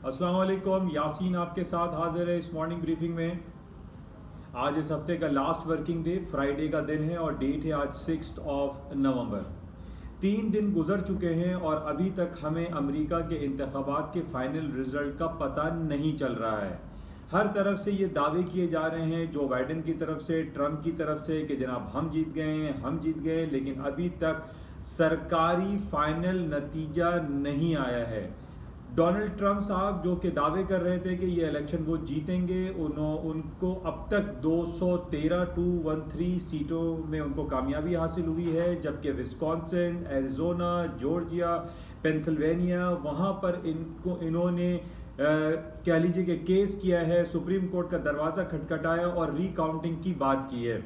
अस्सलाम वालेकुम, यासीन आपके साथ हाजिर है इस मॉर्निंग ब्रीफिंग में। आज इस हफ्ते का लास्ट वर्किंग डे फ्राइडे का दिन है और डेट है आज 6 नवंबर। 3 दिन गुजर चुके हैं और अभी तक हमें अमेरिका के इंतखाबात के फाइनल रिजल्ट का पता नहीं चल रहा है। हर तरफ से ये दावे किए जा रहे हैं, जो बाइडेन की तरफ से, ट्रंप की तरफ से, कि जनाब हम जीत गए हैं, हम जीत गए, लेकिन अभी तक सरकारी फाइनल नतीजा नहीं आया है। डोनाल्ड ट्रंप साहब जो कि दावे कर रहे थे कि ये इलेक्शन वो जीतेंगे, उनको अब तक 213 सीटों में उनको कामयाबी हासिल हुई है, जबकि विस्कॉन्सिन, एरिजोना, जॉर्जिया, पेंसिल्वेनिया, वहाँ पर इन्होंने कह लीजिए कि केस किया है, सुप्रीम कोर्ट का दरवाज़ा खटखटाया और रिकाउंटिंग की बात की है।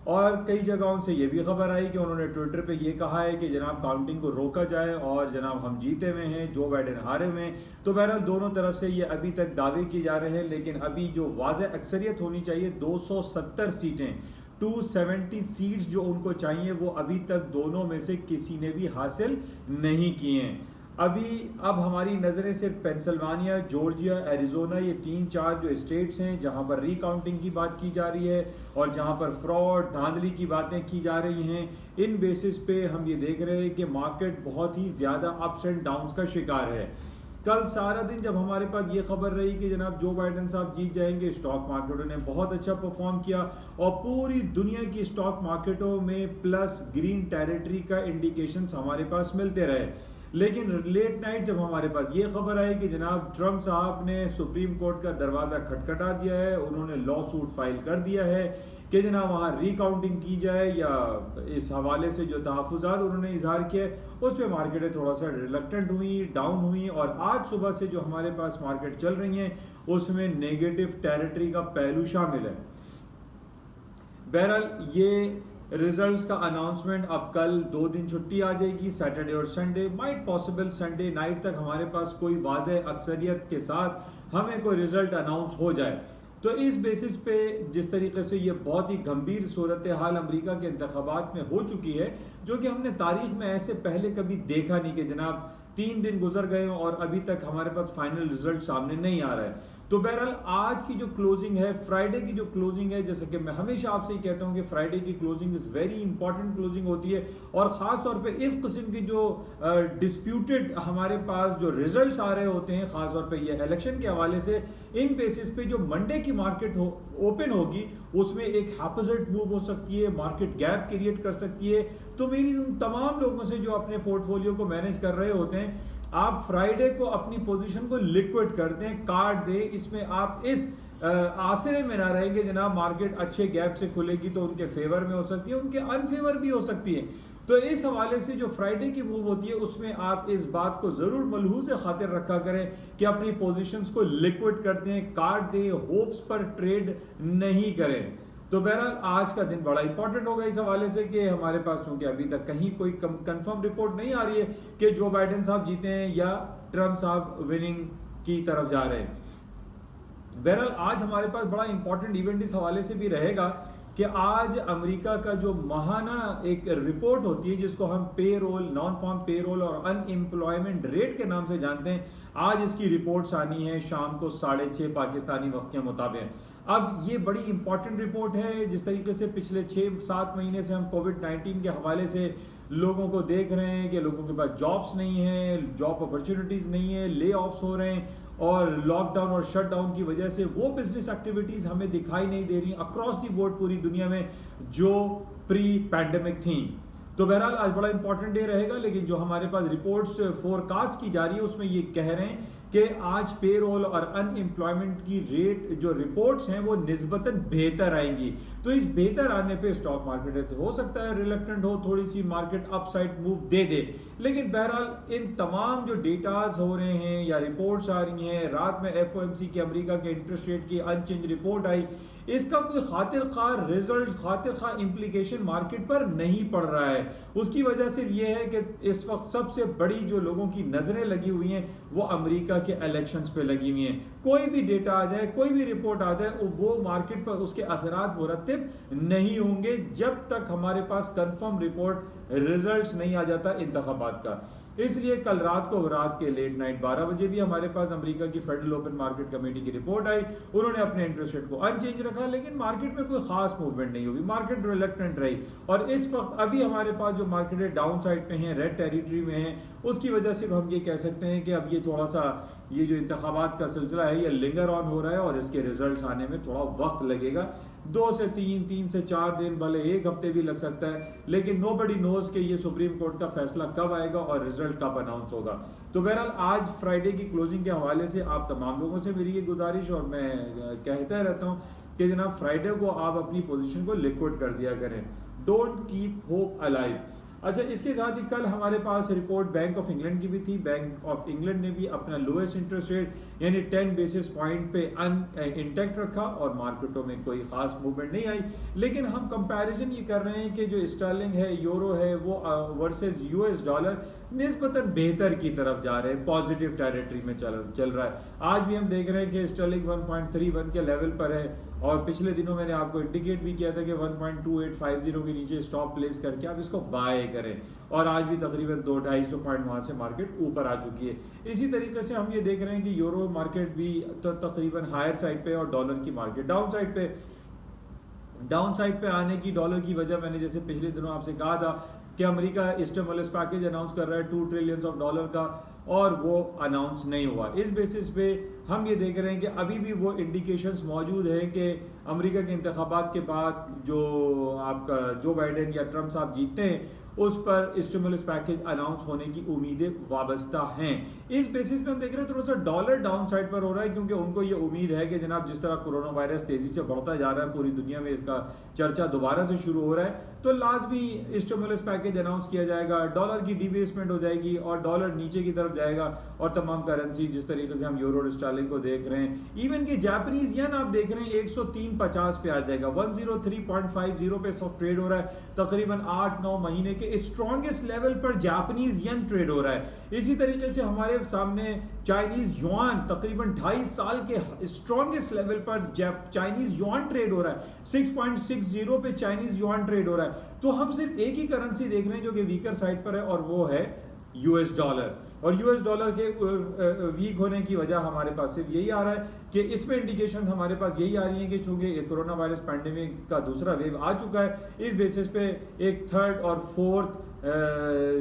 और कई जगहों से ये भी खबर आई कि उन्होंने ट्विटर पे ये कहा है कि जनाब काउंटिंग को रोका जाए और जनाब हम जीते हुए हैं, जो बाइडेन हारे हुए हैं। तो बहरहाल दोनों तरफ से ये अभी तक दावे किए जा रहे हैं, लेकिन अभी जो वाज़ेह अक्सरियत होनी चाहिए 270 सीटें, 270 सीट्स जो उनको चाहिए, वो अभी तक दोनों में से किसी ने भी हासिल नहीं किए हैं। अब हमारी नज़रें सिर्फ पेंसिल्वानिया, जॉर्जिया, एरिजोना, ये 3-4 जो स्टेट्स हैं जहां पर रिकाउंटिंग की बात की जा रही है और जहां पर फ्रॉड, धांधली की बातें की जा रही हैं। इन बेसिस पे हम ये देख रहे हैं कि मार्केट बहुत ही ज़्यादा अप्स एंड डाउन्स का शिकार है। कल सारा दिन जब हमारे पास ये खबर रही कि जनाब जो बाइडेन साहब जीत जाएंगे, स्टॉक मार्केटों ने बहुत अच्छा परफॉर्म किया और पूरी दुनिया की स्टॉक मार्केटों में प्लस ग्रीन टेरिटरी का इंडिकेशंस हमारे पास मिलते रहे। लेकिन लेट नाइट जब हमारे पास ये खबर आई कि जनाब ट्रंप साहब ने सुप्रीम कोर्ट का दरवाज़ा खटखटा दिया है, उन्होंने लॉ सूट फाइल कर दिया है कि जनाब वहाँ रिकाउंटिंग की जाए, या इस हवाले से जो तहफ़्फ़ुज़ात उन्होंने इजहार किया उस पर मार्केटें थोड़ा सा रिलक्टेंट हुई, डाउन हुई, और आज सुबह से जो हमारे पास मार्केट चल रही हैं उसमें नेगेटिव टेरिटरी का पहलू शामिल है। बहरहाल ये रिजल्ट्स का अनाउंसमेंट अब कल 2 दिन छुट्टी आ जाएगी, सैटरडे और Sunday, might possible Sunday night तक हमारे पास कोई वाज़ेह अक्सरियत के साथ हमें कोई रिजल्ट अनाउंस हो जाए। तो इस बेसिस पे जिस तरीके से ये बहुत ही गंभीर सूरत हाल अमेरिका के इंतखाबात में हो चुकी है, जो कि हमने तारीख में ऐसे पहले कभी देखा नहीं कि जनाब 3 दिन गुजर गए और अभी तक हमारे पास फाइनल रिजल्ट सामने नहीं आ रहा है। तो बहरहाल आज की जो क्लोजिंग है, फ्राइडे की जो क्लोजिंग है, जैसे कि मैं हमेशा आपसे ही कहता हूं कि फ्राइडे की closing is very important closing होती है, और ख़ास तौर पे इस किस्म की जो डिस्प्यूटेड हमारे पास जो रिजल्ट्स आ रहे होते हैं, ख़ास तौर पे ये इलेक्शन के हवाले से, इन बेसिस पे जो मंडे की मार्केट ओपन होगी उसमें एक हैपोजिट मूव हो सकती है, मार्केट गैप क्रिएट कर सकती है। तो मेरी उन तमाम लोगों से जो अपने पोर्टफोलियो को मैनेज कर रहे होते हैं, आप फ्राइडे को अपनी पोजीशन को लिक्विड कर दें, काट दें। इसमें आप इस आसरे में ना रहेंगे जनाब मार्केट अच्छे गैप से खुलेगी तो उनके फेवर में हो सकती है, उनके अनफेवर भी हो सकती है। तो इस हवाले से जो फ्राइडे की मूव होती है उसमें आप इस बात को ज़रूर मलहूज़ खातिर रखा करें कि अपनी पोजीशंस को लिक्विड कर दें, काट दें, होप्स पर ट्रेड नहीं करें। तो बहरहाल आज का दिन बड़ा इंपॉर्टेंट होगा इस हवाले से कि हमारे पास चूंकि अभी तक कहीं कोई कंफर्म रिपोर्ट नहीं आ रही है कि जो बाइडेन साहब जीते हैं या ट्रंप साहब विनिंग की तरफ जा रहे हैं। बहरहाल आज हमारे पास बड़ा इंपॉर्टेंट इवेंट इस हवाले से भी रहेगा कि आज अमेरिका का जो माहाना एक रिपोर्ट होती है जिसको हम पेरोल, नॉन फार्म पेरोल और अनएम्प्लॉयमेंट रेट के नाम से जानते हैं, आज इसकी रिपोर्ट्स आनी है शाम को 6:30 पाकिस्तानी वक्त के मुताबिक। अब ये बड़ी इंपॉर्टेंट रिपोर्ट है। जिस तरीके से पिछले 6-7 महीने से हम कोविड-19 के हवाले से लोगों को देख रहे हैं कि लोगों के पास जॉब्स नहीं है, जॉब अपॉर्चुनिटीज़ नहीं है, ले ऑफ्स हो रहे हैं, और लॉकडाउन और शटडाउन की वजह से वो बिजनेस एक्टिविटीज़ हमें दिखाई नहीं दे रही अक्रॉस दी बोर्ड पूरी दुनिया में जो प्री पैंडेमिक थी। तो बहरहाल आज बड़ा इंपॉर्टेंट डे रहेगा, लेकिन जो हमारे पास रिपोर्ट्स फोरकास्ट की जा रही है उसमें ये कह रहे हैं कि आज पेरोल और अनएम्प्लॉयमेंट की रेट जो रिपोर्ट्स हैं वो निस्बतन बेहतर आएंगी। तो इस बेहतर आने पे स्टॉक मार्केट हो सकता है रिलक्टेंट हो, थोड़ी सी मार्केट अपसाइड मूव दे दे। लेकिन बहरहाल इन तमाम जो डेटाज हो रहे हैं या रिपोर्ट्स आ रही हैं, रात में एफओएमसी की अमेरिका के इंटरेस्ट रेट की अनचेंज रिपोर्ट आई, इसका कोई खातिर खा रिजल्ट, खातिर खा इम्प्लीकेशन मार्केट पर नहीं पड़ रहा है। उसकी वजह सिर्फ ये है कि इस वक्त सबसे बड़ी जो लोगों की नजरें लगी हुई हैं वो अमेरिका के इलेक्शंस पे लगी हुई हैं। कोई भी डेटा आ जाए, कोई भी रिपोर्ट आ जाए, वो मार्केट पर उसके असरात मुरत्तिब नहीं होंगे जब तक हमारे पास कंफर्म रिपोर्ट रिजल्ट्स नहीं आ जाता इंतखाबात का। इसलिए कल रात को रात के लेट नाइट 12 बजे भी हमारे पास अमेरिका की फेडरल ओपन मार्केट कमेटी की रिपोर्ट आई। उन्होंने अपने इंटरेस्ट रेट को अनचेंज रखा, लेकिन मार्केट में कोई खास मूवमेंट नहीं हुई, मार्केट रिलक्टेंट रही। और इस वक्त अभी हमारे पास जो मार्केट है डाउन साइड पे है, रेड टेरिटरी में है। उसकी वजह से हम ये कह सकते हैं कि अब ये थोड़ा सा ये जो इंतखाबात का सिलसिला है ये लिंगर ऑन हो रहा है और इसके रिजल्ट्स आने में थोड़ा वक्त लगेगा। 2 से 3 से 4 दिन, भले 1 हफ्ते भी लग सकता है, लेकिन नोबडी नोज कि ये सुप्रीम कोर्ट का फैसला कब आएगा और रिजल्ट कब अनाउंस होगा। तो बहरहाल आज फ्राइडे की क्लोजिंग के हवाले से आप तमाम लोगों से मेरी ये गुजारिश, और मैं कहता रहता हूँ कि जनाब फ्राइडे को आप अपनी पोजीशन को लिक्विड कर दिया करें। Don't keep hope alive. अच्छा, इसके साथ ही कल हमारे पास रिपोर्ट बैंक ऑफ इंग्लैंड की भी थी। बैंक ऑफ इंग्लैंड ने भी अपना लोएस्ट इंटरेस्ट रेट यानी 10 बेसिस पॉइंट पे इंटैक्ट रखा और मार्केटों में कोई खास मूवमेंट नहीं आई। लेकिन हम कंपैरिजन ये कर रहे हैं कि जो स्टर्लिंग है, यूरो है, वो वर्सेस यूएस डॉलर निस्बतन बेहतर की तरफ जा रहे हैं, पॉजिटिव टेरिटरी में चल रहा है। आज भी हम देख रहे हैं कि स्टर्लिंग 1.31 के लेवल पर है और पिछले दिनों मैंने आपको इंडिकेट भी किया था कि 1.2850 के नीचे स्टॉप प्लेस करके आप इसको बाय करें, और आज भी तकरीबन 200-250 पॉइंट वहां से मार्केट ऊपर आ चुकी है। इसी तरीके से हम ये देख रहे हैं कि यूरो मार्केट भी तकरीबन हायर साइड पे और डॉलर की मार्केट डाउन साइड पे आने की डॉलर की वजह मैंने जैसे पिछले दिनों आपसे कहा था कि अमेरिका स्टिमुलस पैकेज अनाउंस कर रहा है $2 ट्रिलियन का, और वो अनाउंस नहीं हुआ। इस बेसिस पे हम ये देख रहे हैं कि अभी भी वो इंडिकेशंस मौजूद है कि अमेरिका के इंतखाबात के बाद जो आपका जो बाइडेन या ट्रम्प साहब जीतते हैं उस पर स्टिमुलस पैकेज अनाउंस होने की उम्मीदें वाबस्ता हैं। इस बेसिस पे हम देख रहे हैं थोड़ा सा डॉलर डाउन साइड पर हो रहा है, क्योंकि उनको ये उम्मीद है कि जनाब जिस तरह कोरोना वायरस तेजी से बढ़ता जा रहा है, पूरी दुनिया में इसका चर्चा दोबारा से शुरू हो रहा है, तो लाजमी स्टिमुलस पैकेज अनाउंस किया जाएगा, डॉलर की डिबेसमेंट हो जाएगी और डॉलर नीचे की तरफ जाएगा। और तमाम करेंसी जिस तरीके से हम यूरो और स्टर्लिंग को देख रहे हैं, इवन कि जापानीज येन आप देख रहे हैं 103.50 पे आ जाएगा, 103.50 पे ट्रेड हो रहा है। तकरीबन 8-9 महीने के स्ट्रॉन्गेस्ट लेवल पर जापानीज येन ट्रेड हो रहा है। इसी तरीके से हमारे सामने चाइनीज युआन तकरीबन 2.5 साल के स्ट्रॉन्गेस्ट लेवल पर चाइनीज युआन ट्रेड हो रहा है, 6.60 पे चाइनीज युआन ट्रेड हो रहा है। तो हम सिर्फ एक ही करेंसी देख रहे हैं जो कि वीकर साइड पर है, और वो है यूएस डॉलर। और यूएस डॉलर के वीक होने की वजह हमारे पास सिर्फ यही आ रहा है कि इसमें इंडिकेशन हमारे पास यही आ रही है कि चूंकि कोरोना वायरस पैंडेमिक का दूसरा वेव आ चुका है, इस बेसिस पे एक थर्ड और फोर्थ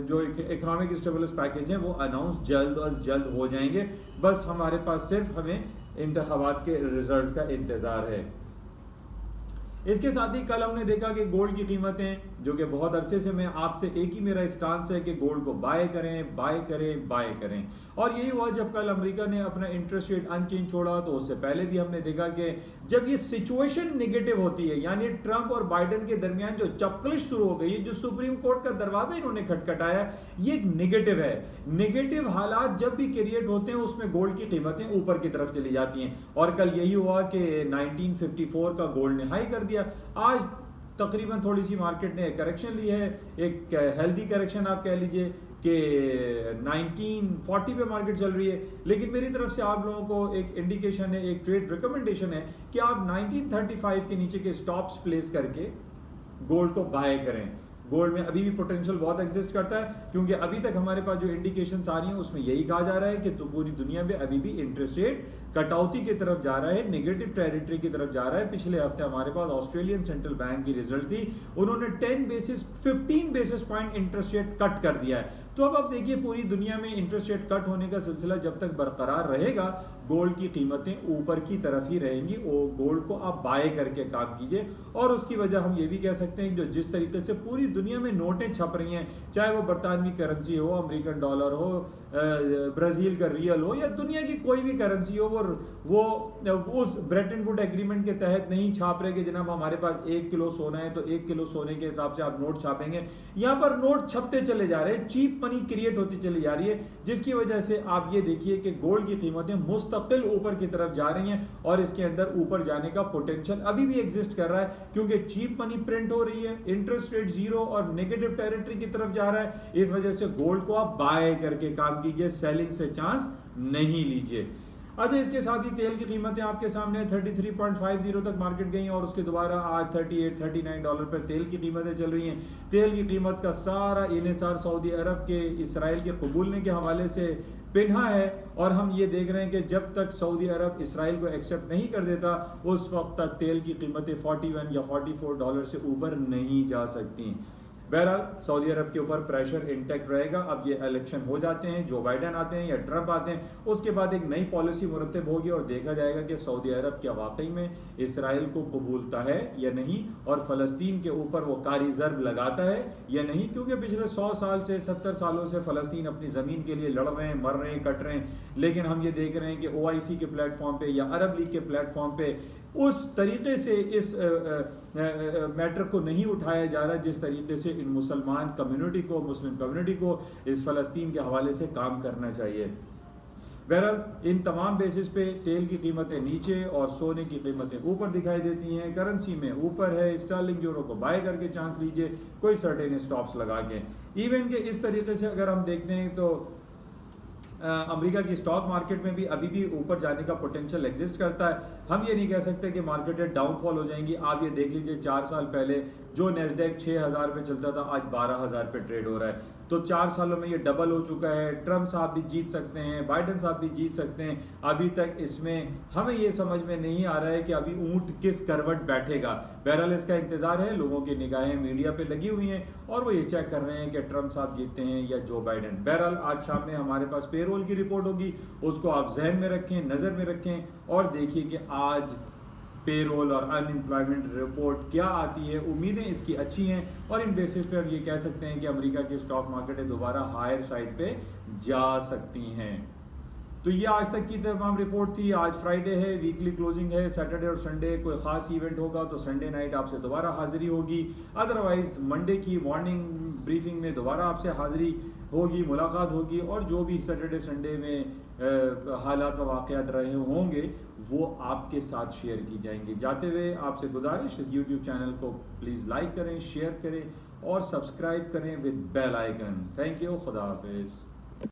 जो इकोनॉमिक स्टिमुलस पैकेज है वो अनाउंस जल्द अज जल्द हो जाएंगे। बस हमारे पास सिर्फ हमें इंतखाबात के रिजल्ट का इंतजार है। इसके साथ ही कल हमने देखा कि गोल्ड की कीमतें, जो कि बहुत अरसे से मैं आपसे एक ही मेरा स्टांस है कि गोल्ड को बाय करें बाय करें बाय करें, और यही हुआ जब कल अमेरिका ने अपना इंटरेस्ट रेट अनचेंज छोड़ा। तो उससे पहले भी हमने देखा कि जब ये सिचुएशन नेगेटिव होती है, यानी ट्रंप और बाइडेन के दरमियान जो चपकलिश शुरू हो गई है, जो सुप्रीम कोर्ट का दरवाजा इन्होंने खटखटाया, ये एक नेगेटिव है। नेगेटिव हालात जब भी क्रिएट होते हैं उसमें गोल्ड की कीमतें ऊपर की तरफ चली जाती हैं, और कल यही हुआ कि 1954 का गोल्ड ने हाई कर दिया। आज तकरीबन थोड़ी सी मार्केट ने करेक्शन ली है, एक हेल्दी करेक्शन आप कह लीजिए कि 1940 पे मार्केट चल रही है। लेकिन मेरी तरफ से आप लोगों को एक इंडिकेशन है, एक ट्रेड रिकमेंडेशन है कि आप 1935 के नीचे के स्टॉप्स प्लेस करके गोल्ड को बाय करें। गोल्ड में अभी भी पोटेंशियल बहुत एग्जिस्ट करता है, क्योंकि अभी तक हमारे पास जो इंडिकेशंस आ रही हैं उसमें यही कहा जा रहा है कि तो पूरी दुनिया में अभी भी इंटरेस्ट रेट कटौती की तरफ जा रहा है, नेगेटिव टेरिटरी की तरफ जा रहा है। पिछले हफ्ते हमारे पास ऑस्ट्रेलियन सेंट्रल बैंक की रिजल्ट थी, उन्होंने 15 basis point interest rate cut कर दिया है। तो अब आप देखिए पूरी दुनिया में इंटरेस्ट रेट कट होने का सिलसिला जब तक बरकरार रहेगा, गोल्ड की कीमतें ऊपर की तरफ ही रहेंगी। गोल्ड को आप बाय करके काम कीजिए। और उसकी वजह हम ये भी कह सकते हैं, जो जिस तरीके से पूरी दुनिया में नोटें छप रही हैं, चाहे वो बरतानवी करेंसी हो, अमेरिकन डॉलर हो, ब्राजील का रियल हो, या दुनिया की कोई भी करेंसी हो, वो उस ब्रेटन वुड एग्रीमेंट के तहत नहीं छाप रहे कि जनाब हमारे पास 1 किलो सोना है तो 1 किलो सोने के हिसाब से आप नोट छापेंगे। यहाँ पर नोट छपते चले जा रहे हैं, चीप मनी क्रिएट होती चली जा रही है, जिसकी वजह से आप ये देखिए कि गोल्ड की कीमतें मुस्तकिल ऊपर की तरफ जा रही हैं, और इसके अंदर ऊपर जाने का पोटेंशियल अभी भी एग्जिस्ट कर रहा है, क्योंकि चीप मनी प्रिंट हो रही है, इंटरेस्ट रेट जीरो और नेगेटिव टेरिटरी की तरफ जा रहा है। इस वजह से गोल्ड को आप बाय करके काम कीजिए, सेलिंग से चांस नहीं लीजिए। अच्छा, इसके साथ ही तेल की कीमतें आपके सामने 33.50 तक मार्केट गई और उसके दोबारा आज 38-39 डॉलर पर तेल की कीमतें चल रही हैं। तेल की कीमत का सारा इन्हिसार सऊदी अरब के इसराइल के कबूलने के हवाले से पिन्हा है, और हम ये देख रहे हैं कि जब तक सऊदी अरब इसराइल को एक्सेप्ट नहीं कर देता उस वक्त तक तेल की कीमतें 41 या 44 डॉलर से ऊपर नहीं जा सकती। बहरहाल सऊदी अरब के ऊपर प्रेशर इंटैक्ट रहेगा। अब ये इलेक्शन हो जाते हैं, जो बाइडन आते हैं या ट्रंप आते हैं, उसके बाद एक नई पॉलिसी मुरतब होगी और देखा जाएगा कि सऊदी अरब क्या वाकई में इसराइल को कबूलता है या नहीं, और फ़लस्तीन के ऊपर वो कारी ज़र्ब लगाता है या नहीं। क्योंकि पिछले 100 साल से 70 सालों से फ़लस्तीन अपनी ज़मीन के लिए लड़ रहे हैं, मर रहे हैं, कट रहे हैं, लेकिन हम ये देख रहे हैं कि OIC के प्लेटफॉर्म पे या अरब लीग के प्लेटफॉर्म पे उस तरीके से इस मैटर को नहीं उठाया जा रहा जिस तरीके से इन मुसलमान कम्युनिटी को, मुस्लिम कम्युनिटी को इस फ़लस्तीन के हवाले से काम करना चाहिए। बहरहाल इन तमाम बेसिस पे तेल की कीमतें नीचे और सोने की कीमतें ऊपर दिखाई देती हैं। करेंसी में ऊपर है, स्टर्लिंग यूरो को बाय करके चांस लीजिए, कोई सर्टेन स्टॉप्स लगा के। इवन के इस तरीके से अगर हम देखते हैं तो अमेरिका की स्टॉक मार्केट में भी अभी भी ऊपर जाने का पोटेंशियल एग्जिस्ट करता है। हम ये नहीं कह सकते कि मार्केटें डाउनफॉल हो जाएंगी। आप ये देख लीजिए 4 साल पहले जो नेस्डेक 6000 पे चलता था आज 12000 पे ट्रेड हो रहा है, तो 4 सालों में ये डबल हो चुका है। ट्रंप साहब भी जीत सकते हैं, बाइडन साहब भी जीत सकते हैं। अभी तक इसमें हमें ये समझ में नहीं आ रहा है कि अभी ऊंट किस करवट बैठेगा। बहरहाल इसका इंतजार है, लोगों की निगाहें मीडिया पे लगी हुई हैं और वो ये चेक कर रहे हैं कि ट्रंप साहब जीतते हैं या जो बाइडन। बहरहाल आज शाम में हमारे पास पेरोल की रिपोर्ट होगी, उसको आप जहन में रखें, नज़र में रखें और देखिए कि आज पेरोल और अनएम्प्लॉयमेंट रिपोर्ट क्या आती है। उम्मीदें इसकी अच्छी हैं और इन बेसिस पे हम ये कह सकते हैं कि अमेरिका की स्टॉक मार्केटें दोबारा हायर साइड पे जा सकती हैं। तो ये आज तक की तमाम रिपोर्ट थी। आज फ्राइडे है, वीकली क्लोजिंग है। सैटरडे और संडे कोई ख़ास इवेंट होगा तो संडे नाइट आपसे दोबारा हाजिरी होगी, अदरवाइज मंडे की मॉर्निंग ब्रीफिंग में दोबारा आपसे हाजिरी होगी, मुलाकात होगी, और जो भी सैटरडे संडे में हालात व वाक़यात रहे होंगे वो आपके साथ शेयर की जाएंगे। जाते हुए आपसे गुजारिश, इस यूट्यूब चैनल को प्लीज़ लाइक करें, शेयर करें और सब्सक्राइब करें with bell icon. Thank you, खुदा हाफिज़।